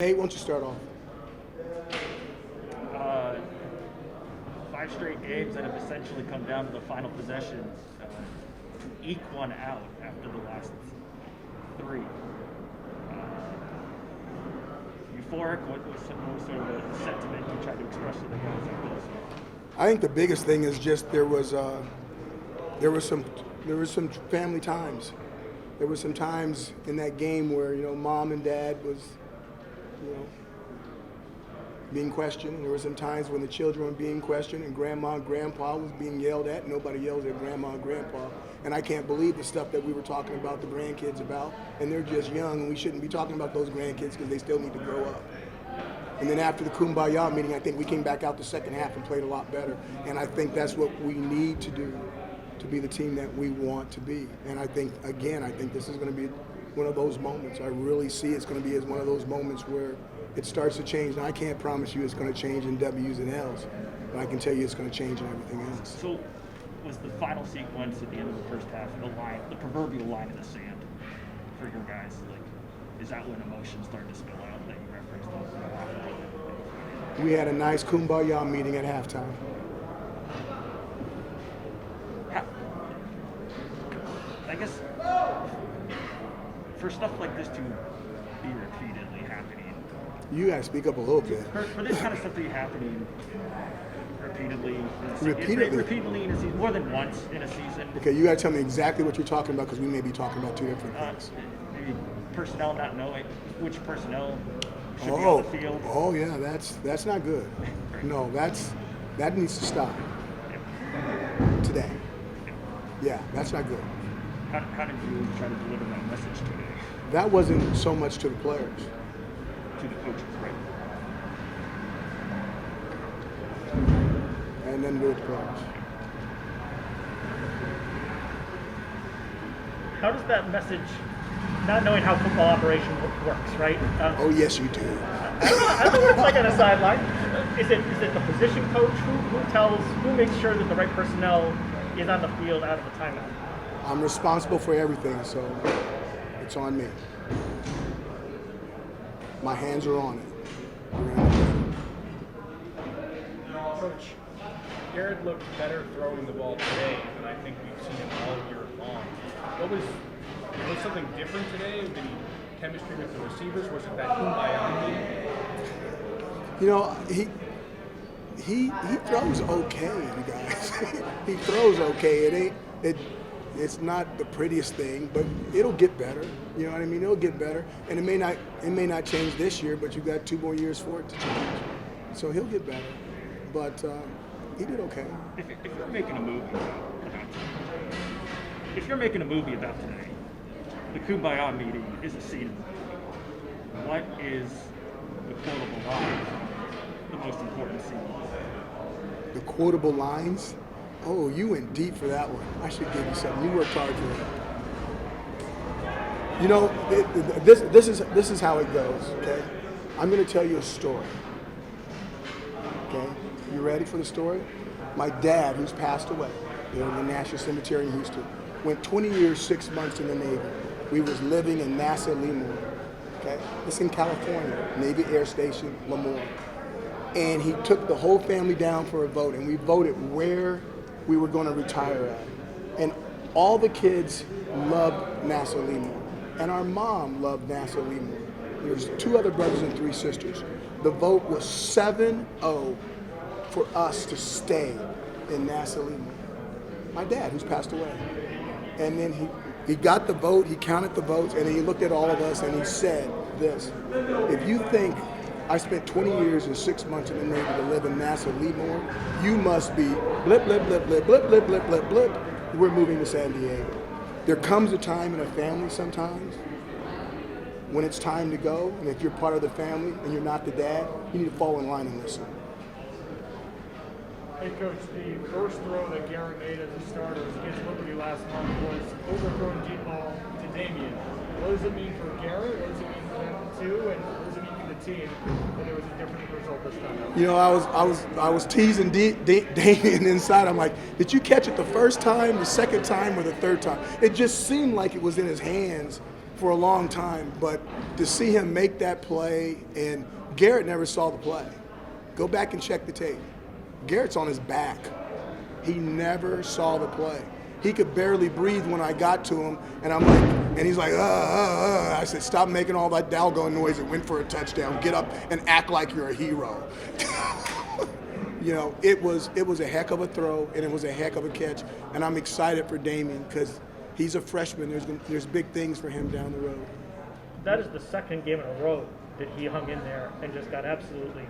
Nate, why don't you start off? uh, 5 straight games that have essentially come down to the final possession to eke one out after the last three. Euphoric? What was sort of the sentiment you tried to express to the guys after this? I think the biggest thing is just there was some family times. There was some times in that game where mom and dad was being questioned. There were some times when the children were being questioned and grandma and grandpa was being yelled at. Nobody yells at grandma and grandpa. And I can't believe the stuff that we were talking about the grandkids about. And they're just young, and we shouldn't be talking about those grandkids because they still need to grow up. And then after the Kumbaya meeting, I think we came back out the second half and played a lot better. And I think that's what we need to do to be the team that we want to be. And I think this is going to be one of those moments. I really see it's going to be as one of those moments where it starts to change. Now, I can't promise you it's going to change in W's and L's, but I can tell you it's going to change in everything else. So, was the final sequence at the end of the first half, the proverbial line in the sand for your guys? Like, is that when emotions started to spill out that you referenced? We had a nice Kumbaya meeting at halftime. I guess for stuff like this to be repeatedly happening. You gotta speak up a little bit. For this kind of stuff to be happening repeatedly in a season, more than once in a season. Okay, you gotta tell me exactly what you're talking about because we may be talking about two different things. Maybe personnel not knowing which personnel should be on the field. Oh yeah, that's not good. No, that needs to stop today. Yeah, that's not good. How did you try to deliver that message today? That wasn't so much to the players. To the coaches, right? And then to the players. How does that message, not knowing how football operation works, right? Oh yes, you do. I don't know what it's like on a sideline. Is it the position coach who makes sure that the right personnel is on the field out of the timeout? I'm responsible for everything, so it's on me. My hands are on it. Coach, Garrett looked better throwing the ball today than I think we've seen him all year long. Was something different today? Did he chemistry with the receivers? Was it that Kumbaya meeting? He throws okay, you guys. He throws okay. It's not the prettiest thing, but it'll get better. You know what I mean? It'll get better, and it may not change this year, but you got 2 more years for it to change. So he'll get better, but he did okay. If you're making a movie about today, the Kumbaya meeting is a scene. What is the quotable line? The most important scene. The quotable lines. Oh, you went deep for that one. I should give you something. You worked hard for it. This is how it goes. Okay, I'm going to tell you a story. Okay, you ready for the story? My dad, who's passed away, in the National Cemetery in Houston, went 20 years, 6 months in the Navy. We was living in NASA Lemoore. Okay, it's in California, Navy Air Station, Lemoore. And he took the whole family down for a vote, and we voted where we were going to retire at. And all the kids loved NASA Lemoore. And our mom loved NASA Lemoore. There's 2 other brothers and 3 sisters. The vote was 7-0 for us to stay in NASA Lemoore. My dad, who's passed away. And then he got the vote, he counted the votes, and then he looked at all of us and he said this: if you think I spent 20 years and 6 months in the Navy to live in NASA Lemoore, you must be blip, blip, blip, blip, blip, blip, blip, blip, blip. We're moving to San Diego. There comes a time in a family sometimes when it's time to go, and if you're part of the family and you're not the dad, you need to fall in line and listen. Hey Coach, the first throw that Garrett made as a starter against Liberty last month was overthrown deep ball to Damien. What does it mean for Garrett? What does it mean for them too? And what does it mean for the team that there was a different result this time? I was teasing Damien inside. I'm like, did you catch it the first time, the second time, or the third time? It just seemed like it was in his hands for a long time, but to see him make that play, and Garrett never saw the play. Go back and check the tape. Garrett's on his back. He never saw the play. He could barely breathe when I got to him, and I'm like, and he's like, I said, stop making all that doggone noise. It went for a touchdown. Get up and act like you're a hero. You know, it was a heck of a throw, and it was a heck of a catch, and I'm excited for Damien because he's a freshman. There's big things for him down the road. That is the second game in a row that he hung in there and just got absolutely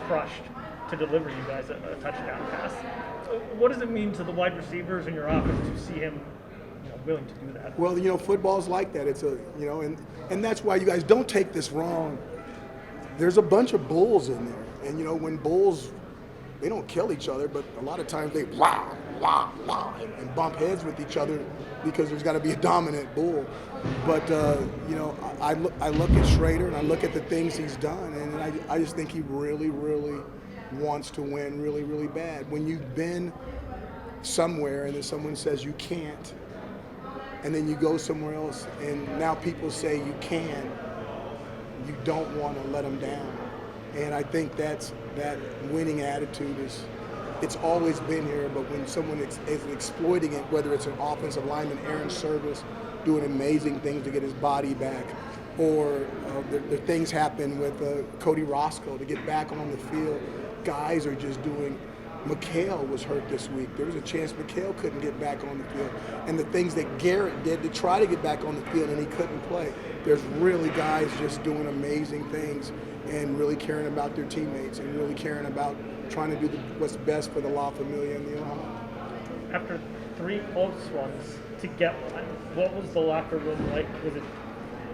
crushed to deliver you guys a touchdown pass. What does it mean to the wide receivers in your offense to see him, willing to do that? Well, football's like that. It's and that's why you guys don't take this wrong. There's a bunch of bulls in there, and when bulls, they don't kill each other, but a lot of times they blah blah blah and bump heads with each other because there's got to be a dominant bull. But I look at Schrader and I look at the things he's done, and I just think he really, really wants to win really, really bad. When you've been somewhere and then someone says you can't, and then you go somewhere else and now people say you can, you don't want to let them down. And I think that winning attitude it's always been here, but when someone is exploiting it, whether it's an offensive lineman, Aaron Service, doing amazing things to get his body back, or the things happen with Cody Roscoe to get back on the field. Guys are just doing. McHale was hurt this week. There was a chance McHale couldn't get back on the field. And the things that Garrett did to try to get back on the field and he couldn't play. There's really guys just doing amazing things and really caring about their teammates and really caring about trying to do what's best for the La Familia and the Ohio. After 3 close ones to get one, what was the locker room like?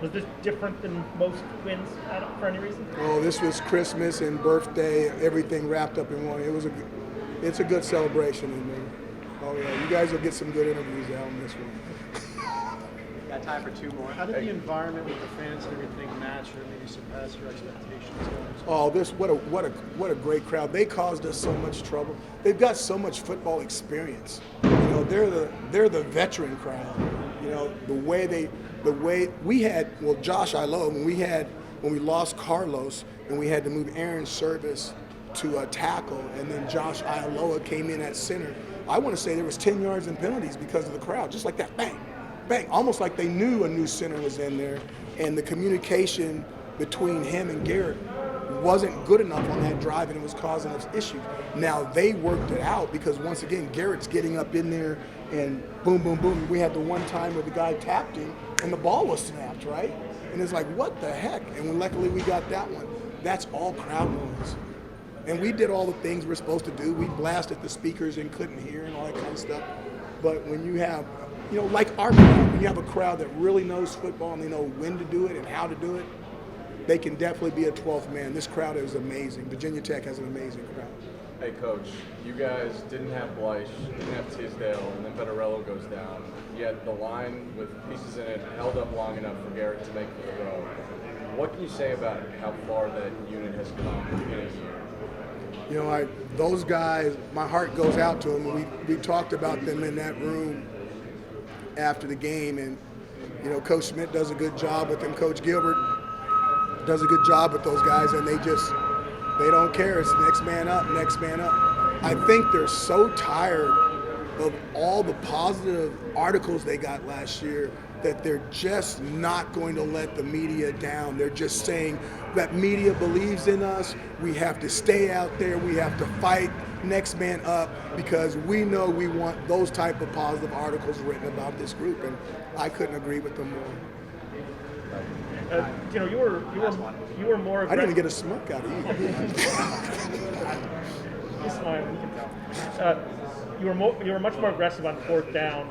Was this different than most wins for any reason? Oh, this was Christmas and birthday, everything wrapped up in one. It's a good celebration in there. Oh yeah, you guys will get some good interviews out on this one. Got time for 2 more. How did the environment with the fans and everything match or maybe surpass your expectations? Oh, what a great crowd. They caused us so much trouble. They've got so much football experience. They're the veteran crowd. The way we had, Josh Ilo, when we lost Carlos and we had to move Aaron Service to a tackle, and then Josh Ialoa came in at center. I want to say there was 10 yards in penalties because of the crowd, just like that, bang, bang, almost like they knew a new center was in there, and the communication between him and Garrett wasn't good enough on that drive, and it was causing us issues. Now they worked it out because once again, Garrett's getting up in there, and boom, boom, boom. We had the one time where the guy tapped him, and the ball was snapped, right? And it's like, what the heck? And when luckily we got that one, that's all crowd noise. And we did all the things we're supposed to do. We blasted the speakers and couldn't hear and all that kind of stuff. But when you have, like our crowd, when you have a crowd that really knows football and they know when to do it and how to do it, they can definitely be a 12th man. This crowd is amazing. Virginia Tech has an amazing crowd. Hey, Coach, you guys didn't have Bleish, didn't have Tisdale, and then Vettorello goes down. Yet the line with pieces in it held up long enough for Garrett to make the throw. What can you say about how far that unit has come in a year? Those guys, my heart goes out to them. We talked about them in that room after the game, and Coach Schmidt does a good job with them. Coach Gilbert does a good job with those guys, and they don't care. It's next man up, next man up. I think they're so tired of all the positive articles they got last year that they're just not going to let the media down. They're just saying that media believes in us. We have to stay out there. We have to fight next man up because we know we want those type of positive articles written about this group, and I couldn't agree with them more. You were more aggressive. I didn't even get a smirk out of you. He's smiling, we can tell. You were much more aggressive on 4th down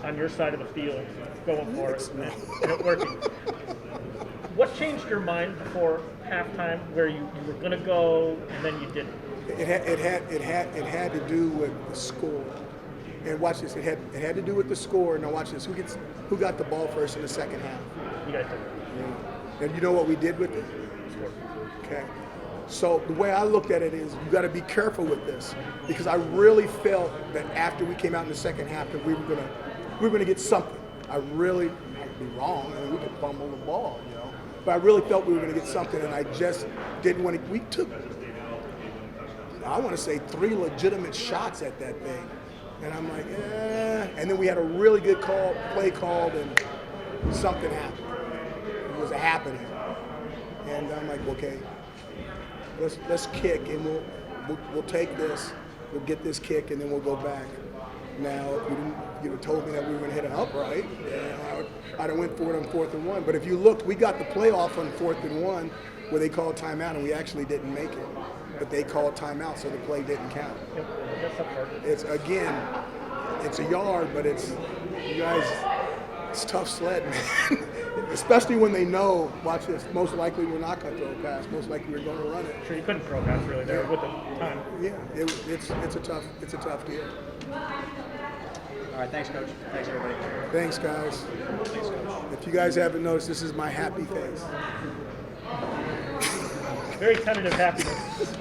on your side of the field, going for it and it working. What changed your mind before halftime, where you were going to go and then you didn't? It had to do with the score. And watch this. It had to do with the score. Now watch this. Who got the ball first in the second half? You guys did. Yeah. And you know what we did with it? Okay. So the way I looked at it is you got to be careful with this because I really felt that after we came out in the second half that we were gonna get something. be wrong. I mean, we could fumble the ball, you know. But I really felt we were going to get something, and I just didn't want to. We took, I want to say, 3 legitimate shots at that thing. And I'm like, eh. And then we had a really good play called, and something happened. It was a happening. And I'm like, okay, let's kick, and we'll take this. We'll get this kick, and then we'll go back. Now, if you'd have told me that we were going to hit an upright, I'd have went for it on 4th and 1. But if you looked, we got the playoff on 4th and 1 where they called timeout, and we actually didn't make it. But they called timeout, so the play didn't count. Yep, that's a part. It's, again, it's a yard, but it's, you guys, it's tough sled, man. Especially when they know, watch this, most likely we're not going to throw a pass. Most likely we're going to run it. Sure, you couldn't throw a pass really there with the time. Yeah, it's a tough deal. All right, thanks, Coach. Thanks, everybody. Thanks, guys. If you guys haven't noticed, this is my happy face. Very tentative happiness.